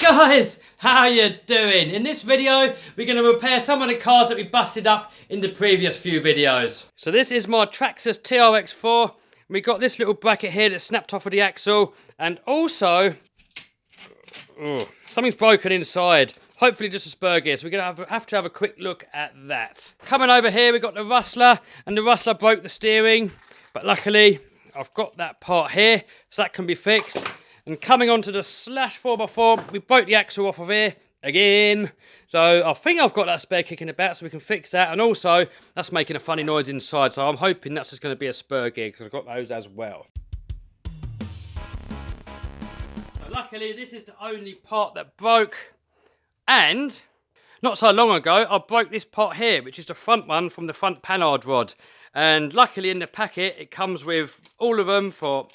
Guys, how you doing? In this video, we're going to repair some of the cars that we busted up in the previous few videos. So this is my TRex TRex 4. We got this little bracket here that snapped off of the axle, and also something's broken inside. Hopefully just a spur gear, so we're going to have to have a quick look at that. Coming over here, we got the Rustler, and the Rustler broke the steering, but luckily I've got that part here, so that can be fixed. And coming onto the slash 4x4, we broke the axle off of here again. So I think I've got that spare kicking about, so we can fix that. And also, that's making a funny noise inside, so I'm hoping that's just going to be a spur gear, because I've got those as well. So luckily, this is the only part that broke. And not so long ago, I broke this part here, which is the front one from the front panhard rod. And luckily in the packet, it comes with all of them for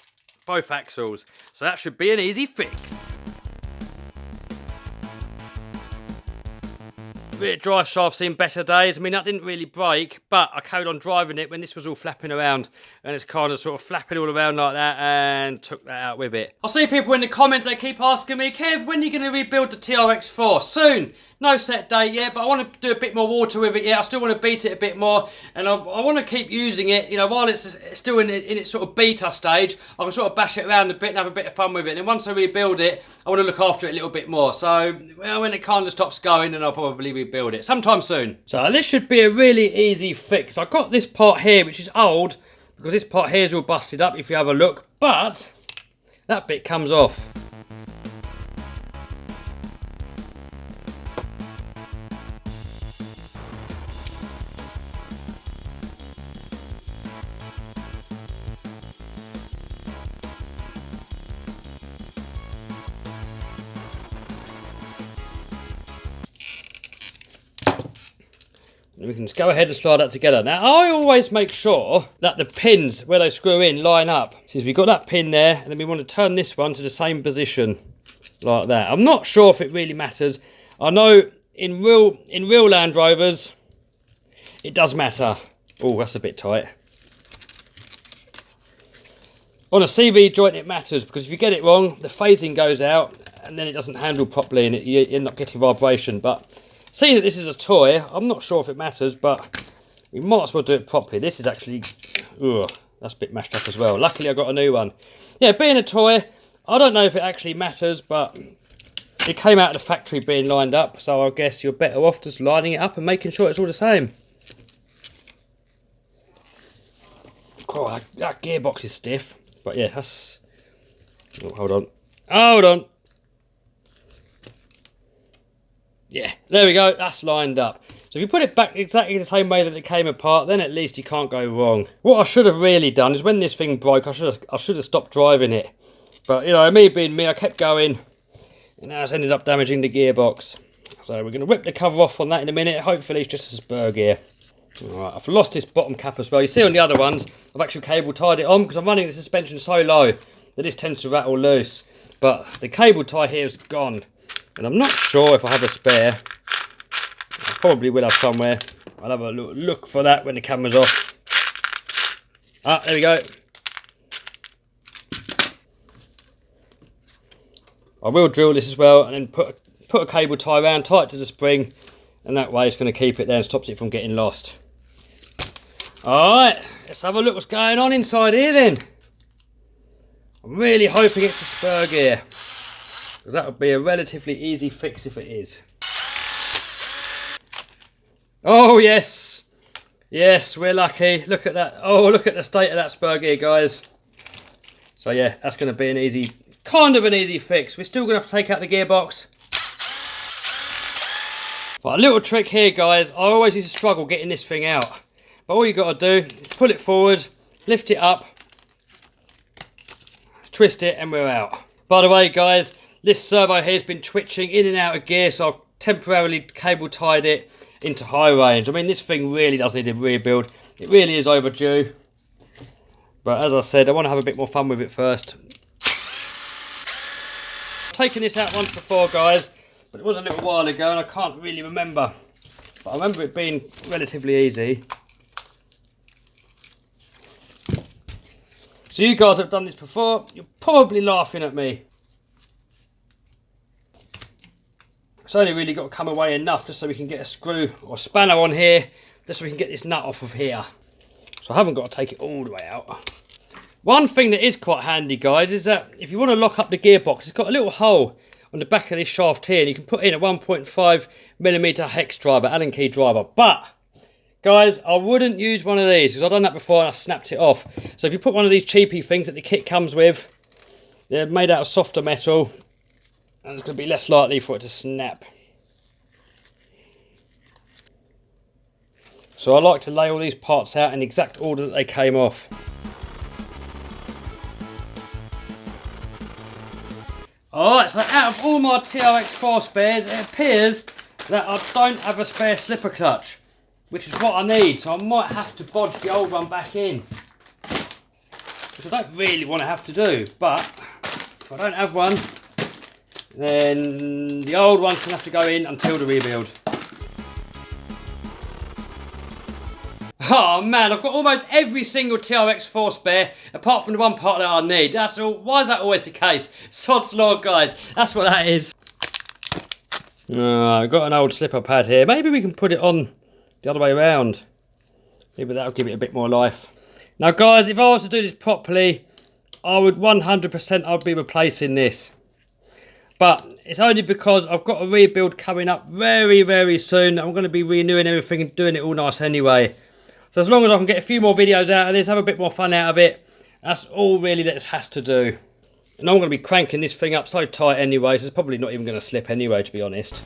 both axles, so that should be an easy fix. Rear drive shaft's seen better days. I mean, that didn't really break, but I carried on driving it when this was all flapping around, and it's kind of sort of flapping all around like that, and took that out with it. I see people in the comments, they keep asking me, Kev, when are you going to rebuild the TRex 4? Soon. No set date yet, but I want to do a bit more water with it yet. I still want to beat it a bit more, and I want to keep using it, you know, while it's still in its sort of beta stage. I can sort of bash it around a bit and have a bit of fun with it. And then once I rebuild it, I want to look after it a little bit more. So, well, when it kind of stops going, then I'll probably rebuild it sometime soon. So this should be a really easy fix. I got this part here, which is old, because this part here is all busted up if you have a look, but that bit comes off. We can just go ahead and slide that together. Now, I always make sure that the pins where they screw in line up. So we've got that pin there, and then we want to turn this one to the same position, like that. I'm not sure if it really matters. I know in real Land Rovers, it does matter. Oh, that's a bit tight. On a CV joint, it matters, because if you get it wrong, the phasing goes out, and then it doesn't handle properly, and you end up getting vibration. But seeing that this is a toy, I'm not sure if it matters, but we might as well do it properly. This is actually, that's a bit mashed up as well. Luckily, I got a new one. Yeah, being a toy, I don't know if it actually matters, but it came out of the factory being lined up, so I guess you're better off just lining it up and making sure it's all the same. Oh, that gearbox is stiff, but yeah, that's... Oh, hold on. Hold on. Yeah, there we go, that's lined up. So if you put it back exactly the same way that it came apart, then at least you can't go wrong. What I should have really done is when this thing broke, I should have stopped driving it. But, you know, me being me, I kept going, and now it's ended up damaging the gearbox. So we're going to rip the cover off on that in a minute. Hopefully it's just a spur gear. Alright, I've lost this bottom cap as well. You see on the other ones, I've actually cable tied it on, because I'm running the suspension so low that this tends to rattle loose. But the cable tie here is gone. And I'm not sure if I have a spare. I probably will have somewhere. I'll have a look for that when the camera's off. Ah, there we go. I will drill this as well, and then put a cable tie around, tie it to the spring, and that way it's going to keep it there and stops it from getting lost. Alright, let's have a look what's going on inside here then. I'm really hoping it's a spur gear. That would be a relatively easy fix if it is. Oh yes, yes, we're lucky. Look at that. Oh, look at the state of that spur gear, guys. So yeah, that's going to be an easy, kind of an easy fix. We're still going to have to take out the gearbox. But a little trick here, guys. I always used to struggle getting this thing out, but all you got to do is pull it forward, lift it up, twist it, and we're out. By the way, guys, this servo here has been twitching in and out of gear, so I've temporarily cable tied it into high range. I mean, this thing really does need a rebuild. It really is overdue. But as I said, I want to have a bit more fun with it first. I've taken this out once before, guys, but it was a little while ago and I can't really remember. But I remember it being relatively easy. So you guys have done this before, you're probably laughing at me. It's only really got to come away enough just so we can get a screw or spanner on here, just so we can get this nut off of here. So I haven't got to take it all the way out. One thing that is quite handy, guys, is that if you want to lock up the gearbox, it's got a little hole on the back of this shaft here, and you can put in a 1.5mm hex driver, Allen key driver. But, guys, I wouldn't use one of these, because I've done that before and I snapped it off. So if you put one of these cheapy things that the kit comes with, they're made out of softer metal, and it's going to be less likely for it to snap. So I like to lay all these parts out in the exact order that they came off. Alright, so out of all my TRex 4 spares, it appears that I don't have a spare slipper clutch, which is what I need, so I might have to bodge the old one back in, which I don't really want to have to do, but if I don't have one, then the old one's going to have to go in until the rebuild. Oh man, I've got almost every single TRex 4 spare, apart from the one part that I need. That's all. Why is that always the case? Sod's law, guys. That's what that is. I've got an old slipper pad here. Maybe we can put it on the other way around. Maybe that'll give it a bit more life. Now guys, if I was to do this properly, I would 100% I'd be replacing this. But it's only because I've got a rebuild coming up very, very soon. I'm going to be renewing everything and doing it all nice anyway. So as long as I can get a few more videos out of this, have a bit more fun out of it, that's all really that it has to do. And I'm going to be cranking this thing up so tight anyway, so it's probably not even going to slip anyway, to be honest.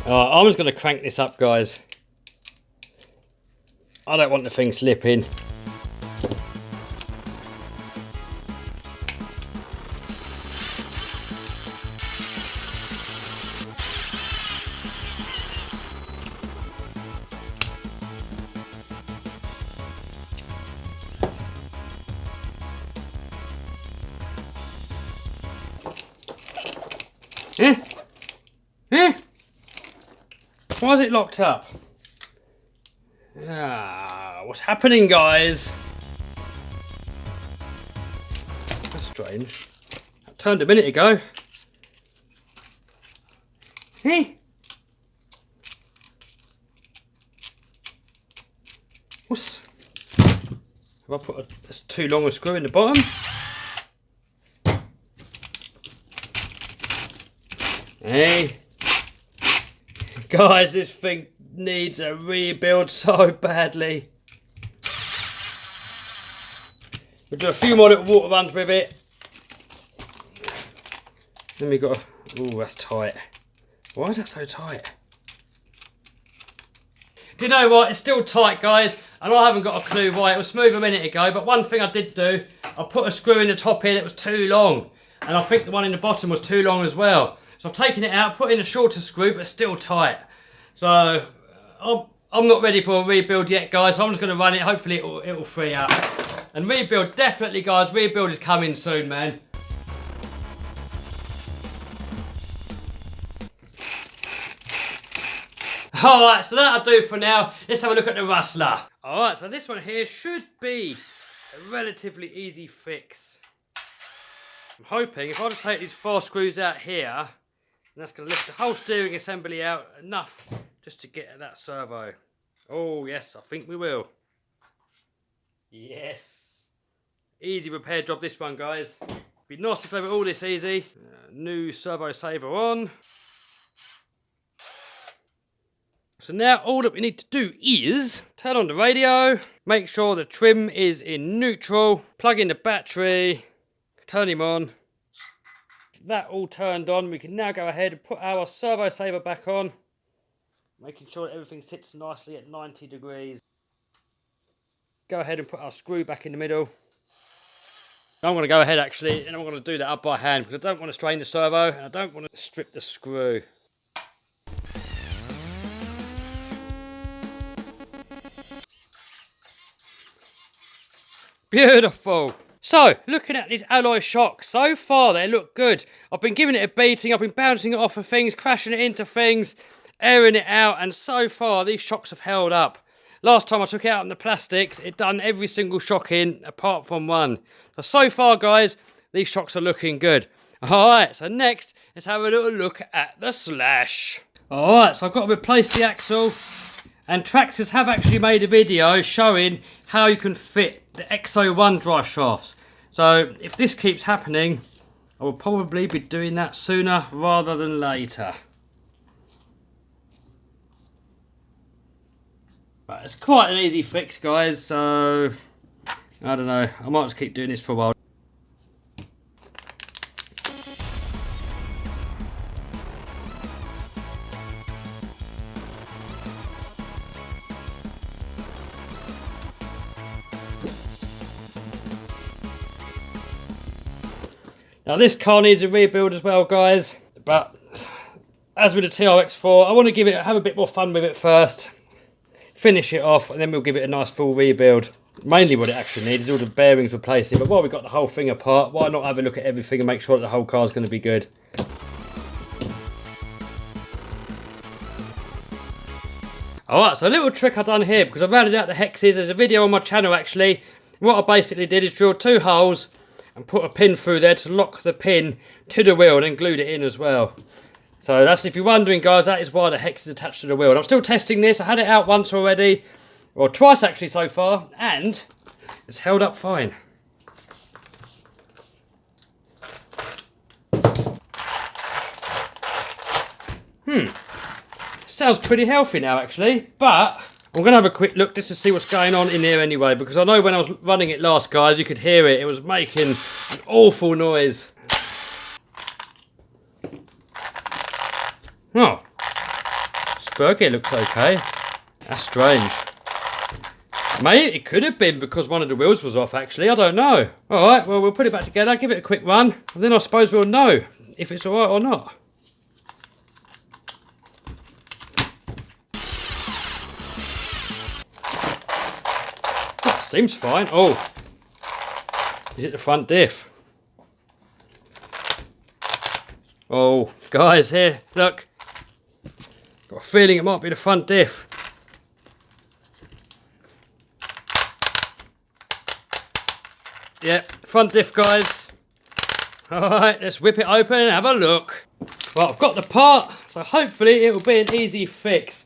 Alright, I'm just going to crank this up, guys. I don't want the thing slipping. Why is it locked up? What's happening, guys? That's strange. That turned a minute ago. What's... Have I put that's too long a screw in the bottom? Hey. Guys, this thing needs a rebuild so badly. We'll do a few more little water runs with it. Then we got a... Ooh, that's tight. Why is that so tight? Do you know what? It's still tight, guys. And I haven't got a clue why. It was smooth a minute ago. But one thing I did do, I put a screw in the top here that was too long. And I think the one in the bottom was too long as well. So I've taken it out, put in a shorter screw, but still tight. So I'm not ready for a rebuild yet, guys. So I'm just going to run it. Hopefully it'll free up. And rebuild, definitely, guys. Rebuild is coming soon, man. Alright, so that'll do for now. Let's have a look at the Rustler. Alright, so this one here should be a relatively easy fix. I'm hoping if I just take these 4 screws out here, and that's going to lift the whole steering assembly out enough just to get at that servo. Oh yes, I think we will. Yes. Easy repair job this one, guys. Be nice if they were all this easy. New servo saver on. So now all that we need to do is turn on the radio, make sure the trim is in neutral, plug in the battery, turn him on. That all turned on, we can now go ahead and put our servo saver back on, making sure that everything sits nicely at 90 degrees. Go ahead and put our screw back in the middle. I'm going to go ahead actually, and I'm going to do that up by hand because I don't want to strain the servo and I don't want to strip the screw. Beautiful. So, looking at these alloy shocks, so far they look good. I've been giving it a beating, I've been bouncing it off of things, crashing it into things, airing it out, and so far these shocks have held up. Last time I took it out on the plastics, it done every single shock in, apart from one. So far, guys, these shocks are looking good. Alright, so next, let's have a little look at the Slash. Alright, so I've got to replace the axle. And TRex have actually made a video showing how you can fit the X01 drive shafts. So if this keeps happening, I will probably be doing that sooner rather than later. But it's quite an easy fix, guys, so I don't know, I might just keep doing this for a while. Now this car needs a rebuild as well, guys, but as with the TRX4, I want to have a bit more fun with it first, finish it off, and then we'll give it a nice full rebuild. Mainly what it actually needs is all the bearings replacing, but while we've got the whole thing apart, why not have a look at everything and make sure that the whole car is going to be good. Alright, so a little trick I've done here, because I've rounded out the hexes. There's a video on my channel actually. What I basically did is drill 2 holes and put a pin through there to lock the pin to the wheel, and then glued it in as well. So that's, if you're wondering, guys, that is why the hex is attached to the wheel. And I'm still testing this. I had it out once already, or twice actually so far, and it's held up fine. Sounds pretty healthy now actually, but I'm going to have a quick look just to see what's going on in here anyway, because I know when I was running it last, guys, you could hear it. It was making an awful noise. Oh, Spurgeon looks okay. That's strange. Mate, it could have been because one of the wheels was off actually, I don't know. Alright, well we'll put it back together, give it a quick run, and then I suppose we'll know if it's alright or not. Seems fine. Oh, is it the front diff? Oh, guys, here, look. Got a feeling it might be the front diff. Yep, front diff, guys. Alright, let's whip it open and have a look. Well, I've got the part, so hopefully it will be an easy fix.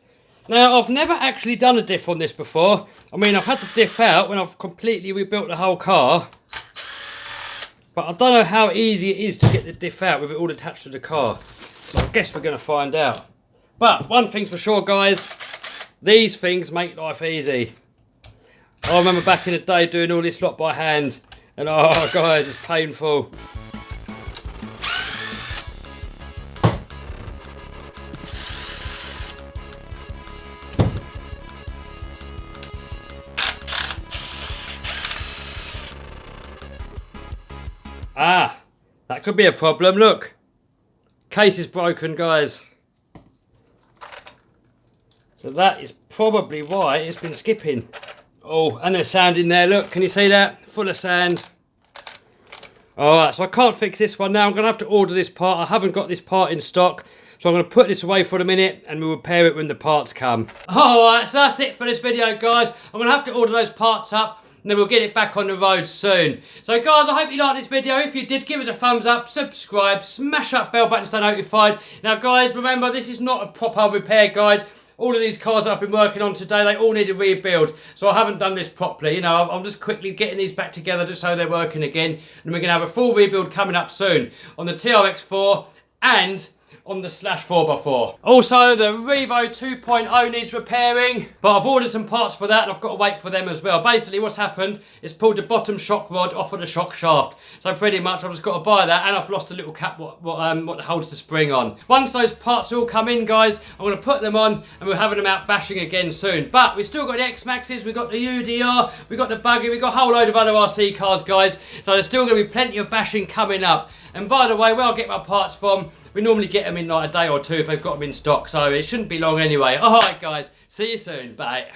Now, I've never actually done a diff on this before. I mean, I've had the diff out when I've completely rebuilt the whole car. But I don't know how easy it is to get the diff out with it all attached to the car. So I guess we're going to find out. But one thing's for sure, guys. These things make life easy. I remember back in the day doing all this lot by hand. And oh, guys, it's painful. Ah, that could be a problem. Look, case is broken, guys. So that is probably why it's been skipping. Oh, and there's sand in there. Look, can you see that? Full of sand. Alright, so I can't fix this one now. I'm going to have to order this part. I haven't got this part in stock. So I'm going to put this away for a minute and we'll repair it when the parts come. Alright, so that's it for this video, guys. I'm going to have to order those parts up, and then we'll get it back on the road soon. So guys, I hope you liked this video. If you did, give us a thumbs up, subscribe, smash that bell button to stay notified. Now guys, remember, this is not a proper repair guide. All of these cars that I've been working on today, they all need a rebuild. So I haven't done this properly. You know, I'm just quickly getting these back together just so they're working again. And we're going to have a full rebuild coming up soon on the TRX4 and on the Slash 4x4. Also, the Revo 2.0 needs repairing, but I've ordered some parts for that and I've got to wait for them as well. Basically, what's happened is pulled the bottom shock rod off of the shock shaft. So pretty much I've just got to buy that, and I've lost a little cap what holds the spring on. Once those parts all come in, guys, I'm going to put them on and we're having them out bashing again soon. But we've still got the X-Maxes, we've got the UDR, we've got the Buggy, we've got a whole load of other RC cars, guys. So there's still going to be plenty of bashing coming up. And by the way, where I get my parts from, we normally get them in like a day or two if they've got them in stock, so it shouldn't be long anyway. Alright guys, see you soon, bye.